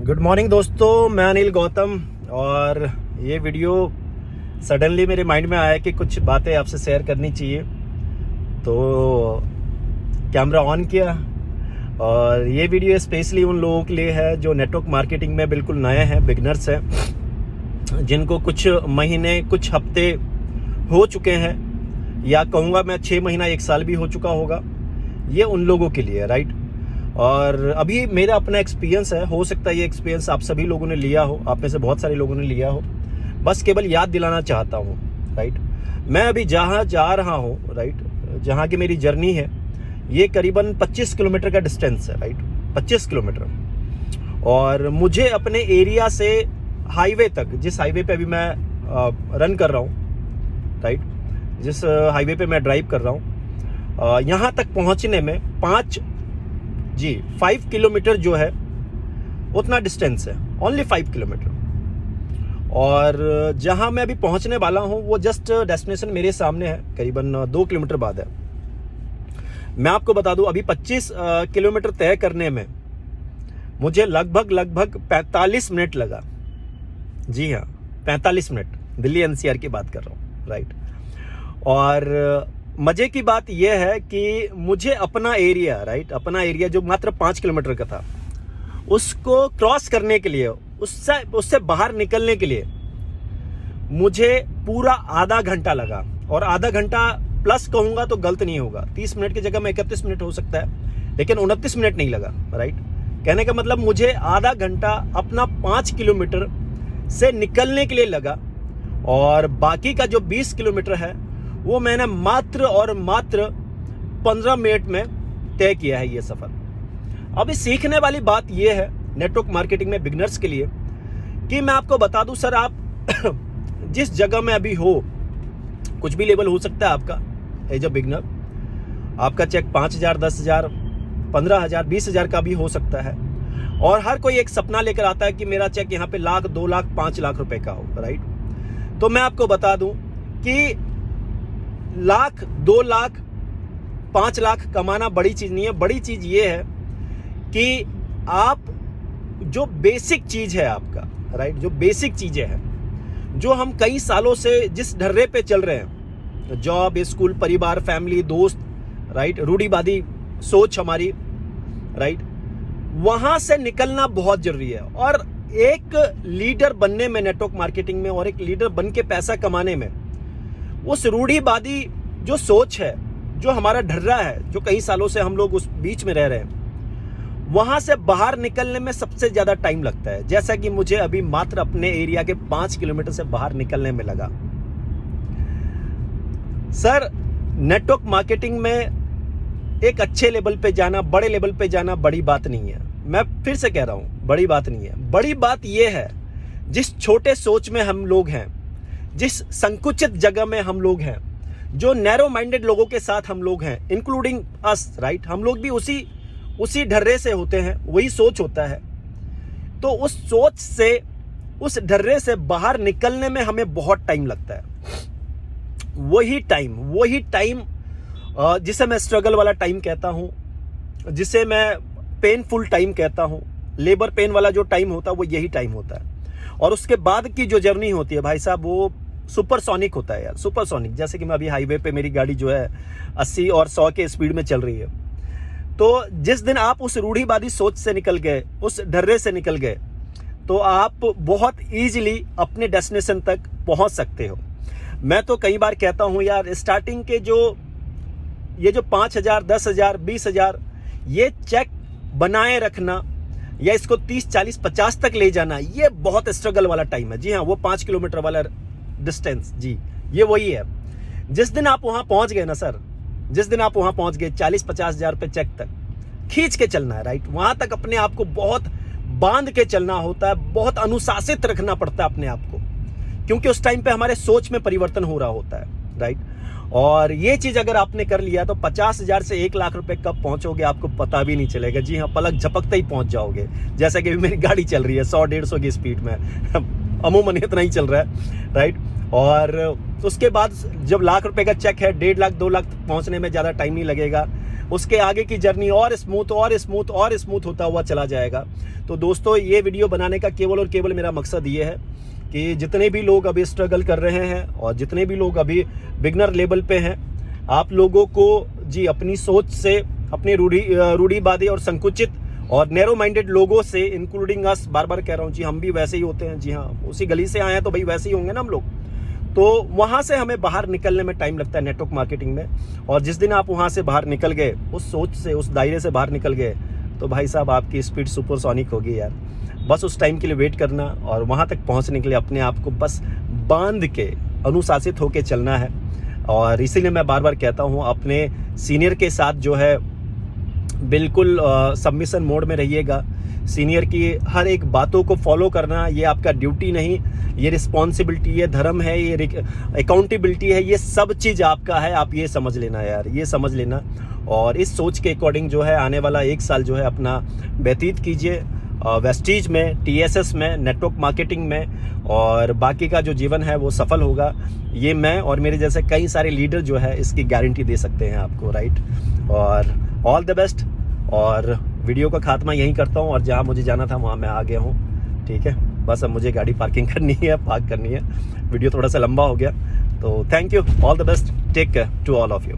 Good morning दोस्तों, मैं अनिल गौतम। और ये वीडियो सडनली मेरे माइंड में आया कि कुछ बातें आपसे शेयर करनी चाहिए, तो कैमरा ऑन किया। और ये वीडियो स्पेशली उन लोगों के लिए है जो नेटवर्क मार्केटिंग में बिल्कुल नए हैं, बिगनर्स हैं, जिनको कुछ महीने कुछ हफ्ते हो चुके हैं, या कहूँगा मैं 6 महीना 1 साल भी हो चुका होगा। ये उन लोगों के लिए, राइट। और अभी मेरा अपना एक्सपीरियंस है, हो सकता है ये एक्सपीरियंस आप सभी लोगों ने लिया हो, आप में से बहुत सारे लोगों ने लिया हो। बस केवल याद दिलाना चाहता हूँ, राइट। मैं अभी जहाँ जा रहा हूँ, राइट, जहाँ की मेरी जर्नी है, ये करीबन 25 किलोमीटर का डिस्टेंस है, राइट, 25 किलोमीटर। और मुझे अपने एरिया से हाईवे तक, जिस हाईवे पे अभी मैं रन कर रहा हूँ, राइट, जिस हाईवे पे मैं ड्राइव कर रहा हूँ, यहाँ तक पहुँचने में 5 किलोमीटर जो है उतना डिस्टेंस है, ओनली 5 किलोमीटर। और जहां मैं अभी पहुंचने वाला हूं वो जस्ट डेस्टिनेशन मेरे सामने है, करीबन 2 किलोमीटर बाद है। मैं आपको बता दूं, अभी 25 किलोमीटर तय करने में मुझे लगभग 45 मिनट लगा। जी हाँ, 45 मिनट, दिल्ली एनसीआर की बात कर रहा हूं, राइट। और मजे की बात यह है कि मुझे अपना एरिया, राइट, अपना एरिया जो मात्र 5 किलोमीटर का था, उसको क्रॉस करने के लिए, उससे बाहर निकलने के लिए मुझे पूरा आधा घंटा लगा। और आधा घंटा प्लस कहूंगा तो गलत नहीं होगा, 30 मिनट की जगह में 31 मिनट हो सकता है, लेकिन 29 मिनट नहीं लगा, राइट। कहने का मतलब मुझे आधा घंटा अपना 5 किलोमीटर से निकलने के लिए लगा। और बाकी का जो 20 किलोमीटर है वो मैंने मात्र और मात्र 15 मिनट में तय किया है ये सफर। अभी सीखने वाली बात ये है नेटवर्क मार्केटिंग में बिगनर्स के लिए, कि मैं आपको बता दूं सर, आप जिस जगह में अभी हो, कुछ भी लेवल हो सकता है आपका एज अ बिगनर। आपका चेक 5,000, 10,000, 15,000, 20,000 का भी हो सकता है। और हर कोई एक सपना लेकर आता है कि मेरा चेक यहाँ पे 1,00,000, 2,00,000, 5,00,000 रुपए का हो, राइट। तो मैं आपको बता दूं कि 1,00,000, 2,00,000, 5,00,000 कमाना बड़ी चीज नहीं है। बड़ी चीज ये है कि आप जो बेसिक चीज है आपका, राइट, जो बेसिक चीजें हैं, जो हम कई सालों से जिस ढर्रे पे चल रहे हैं, जॉब, स्कूल, परिवार, फैमिली, दोस्त, राइट, रूढ़िवादी सोच हमारी, राइट, वहां से निकलना बहुत जरूरी है। और एक लीडर बनने में नेटवर्क मार्केटिंग में, और एक लीडर बन के पैसा कमाने में, उस रूढ़िवादी जो सोच है, जो हमारा ढर्रा है, जो कई सालों से हम लोग उस बीच में रह रहे हैं, वहां से बाहर निकलने में सबसे ज्यादा टाइम लगता है। जैसा कि मुझे अभी मात्र अपने एरिया के 5 किलोमीटर से बाहर निकलने में लगा। सर, नेटवर्क मार्केटिंग में एक अच्छे लेवल पे जाना, बड़े लेवल पे जाना बड़ी बात नहीं है। मैं फिर से कह रहा हूं, बड़ी बात नहीं है। बड़ी बात यह है, जिस छोटे सोच में हम लोग हैं, जिस संकुचित जगह में हम लोग हैं, जो नैरो माइंडेड लोगों के साथ हम लोग हैं, इंक्लूडिंग अस, राइट, हम लोग भी उसी ढर्रे से होते हैं, वही सोच होता है। तो उस सोच से, उस ढर्रे से बाहर निकलने में हमें बहुत टाइम लगता है। वही टाइम जिसे मैं स्ट्रगल वाला टाइम कहता हूं, जिसे मैं पेनफुल टाइम कहता हूं, लेबर पेन वाला जो टाइम होता है वो यही टाइम होता है। और उसके बाद की जो जर्नी होती है भाई साहब, वो सुपरसोनिक होता है यार, सुपरसोनिक। जैसे कि मैं अभी हाईवे पे, मेरी गाड़ी जो है 80 और 100 के स्पीड में चल रही है। तो जिस दिन आप उस रूढ़िवादी सोच से निकल गए, उस ढर्रे से निकल गए, तो आप बहुत इजीली अपने डेस्टिनेशन तक पहुंच सकते हो। मैं तो कई बार कहता हूं यार, स्टार्टिंग के ये जो 5,000, 10,000, 20,000 ये चेक बनाए रखना, या इसको 30, 40, 50 तक ले जाना, ये बहुत स्ट्रगल वाला टाइम है। जी हाँ, वो 5 किलोमीटर वाला डिस्टेंस, जी, ये वही है। जिस दिन आप वहां पहुंच गए ना सर, जिस दिन आप वहां पहुंच गए, 40-50,000 रुपए चेक तक खींच के चलना है, राइट। वहां तक अपने आप को बहुत बांध के चलना होता है, बहुत अनुशासित रखना पड़ता है अपने आप को, क्योंकि उस टाइम पे हमारे सोच में परिवर्तन हो रहा होता है, राइट। और ये चीज अगर आपने कर लिया तो 50,000 से 1,00,000 रुपए कब पहुंचोगे आपको पता भी नहीं चलेगा। जी हाँ, पलक झपकते ही पहुंच जाओगे। जैसा कि मेरी गाड़ी चल रही है 100-150 की स्पीड में अमूमन इतना ही चल रहा है, राइट। और उसके बाद जब 1,00,000 रुपए का चेक है, 1.5 लाख, 2 लाख पहुंचने में ज्यादा टाइम नहीं लगेगा। उसके आगे की जर्नी और स्मूथ और स्मूथ और स्मूथ होता हुआ चला जाएगा। तो दोस्तों, ये वीडियो बनाने का केवल और केवल मेरा मकसद ये है कि जितने भी लोग अभी स्ट्रगल कर रहे हैं और जितने भी लोग अभी बिगनर लेवल पे हैं, आप लोगों को जी अपनी सोच से, अपने रूढ़िवादी और संकुचित और नैरो माइंडेड लोगों से, इंक्लूडिंग अस, बार बार कह रहा हूँ जी, हम भी वैसे ही होते हैं। जी हाँ, उसी गली से आए हैं तो भाई वैसे ही होंगे ना हम लोग। तो वहाँ से हमें बाहर निकलने में टाइम लगता है नेटवर्क मार्केटिंग में। और जिस दिन आप वहाँ से बाहर निकल गए, उस सोच से, उस दायरे से बाहर निकल गए, तो भाई साहब आपकी स्पीड सुपरसोनिक होगी यार। बस उस टाइम के लिए वेट करना और वहाँ तक पहुँचने के लिए अपने आप को बस बांध के अनुशासित होके चलना है। और इसीलिए मैं बार बार कहता हूँ, अपने सीनियर के साथ जो है बिल्कुल सबमिशन मोड में रहिएगा। सीनियर की हर एक बातों को फॉलो करना, ये आपका ड्यूटी नहीं, ये रिस्पॉन्सिबिलिटी, ये धर्म है, ये अकाउंटेबिलिटी है, ये सब चीज़ आपका है। आप ये समझ लेना यार, ये समझ लेना। और इस सोच के अकॉर्डिंग जो है आने वाला 1 साल जो है अपना व्यतीत कीजिए वेस्टीज में, TSS में, नेटवर्क मार्केटिंग में, और बाकी का जो जीवन है वो सफल होगा। ये मैं और मेरे जैसे कई सारे लीडर जो है इसकी गारंटी दे सकते हैं आपको, राइट। और ऑल द बेस्ट। और वीडियो का खात्मा यहीं करता हूँ, और जहाँ मुझे जाना था वहाँ मैं आ गया हूँ। ठीक है, बस अब मुझे गाड़ी पार्किंग करनी है, पार्क करनी है। वीडियो थोड़ा सा लंबा हो गया, तो thank you, all the best, take care to all of you.